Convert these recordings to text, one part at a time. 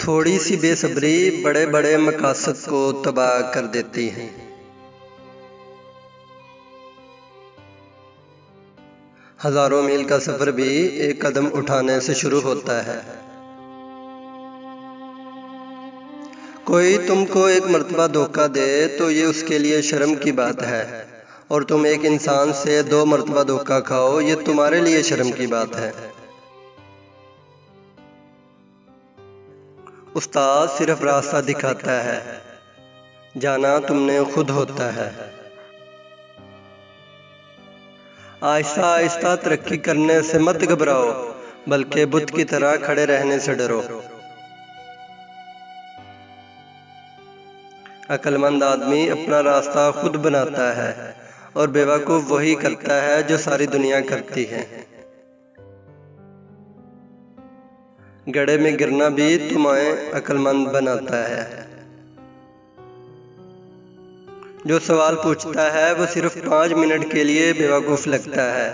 थोड़ी सी बेसब्री बड़े बड़े मकासद को तबाह कर देती है। हजारों मील का सफर भी एक कदम उठाने से शुरू होता है। कोई तुमको एक मर्तबा धोखा दे तो ये उसके लिए शर्म की बात है, और तुम एक इंसान से 2 मर्तबा धोखा खाओ, ये तुम्हारे लिए शर्म की बात है। उस्ताद सिर्फ रास्ता दिखाता है, जाना तुमने खुद होता है। आहिस्ता आहिस्ता तरक्की करने से मत घबराओ, बल्कि बुत की तरह खड़े रहने से डरो। अक्लमंद आदमी अपना रास्ता खुद बनाता है, और बेवकूफ वही करता है जो सारी दुनिया करती है। गड्ढे में गिरना भी तुम्हें अक्लमंद बनाता है। जो सवाल पूछता है वो सिर्फ 5 मिनट के लिए बेवकूफ लगता है,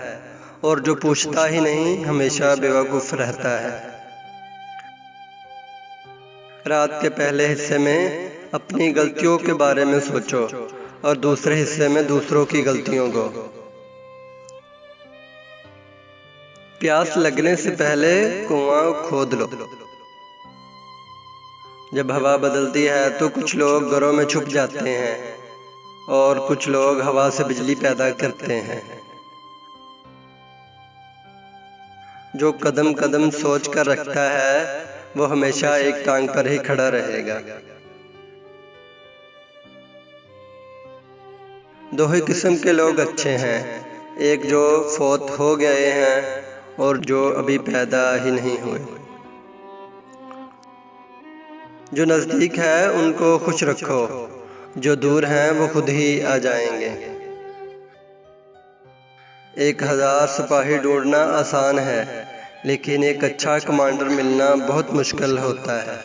और जो पूछता ही नहीं हमेशा बेवकूफ रहता है। रात के पहले हिस्से में अपनी गलतियों के बारे में सोचो, और दूसरे हिस्से में दूसरों की गलतियों को। प्यास लगने से पहले कुआं खोद लो। जब हवा बदलती है तो कुछ लोग घरों में छुप जाते हैं, और कुछ लोग हवा से बिजली पैदा करते हैं। जो कदम कदम सोच कर रखता है वो हमेशा एक टांग पर ही खड़ा रहेगा। 2 ही किस्म के लोग अच्छे हैं, एक जो फौत हो गए हैं और जो अभी पैदा ही नहीं हुए। जो नजदीक है उनको खुश रखो, जो दूर हैं वो खुद ही आ जाएंगे। 1000 सिपाही ढूंढना आसान है, लेकिन एक अच्छा कमांडर मिलना बहुत मुश्किल होता है।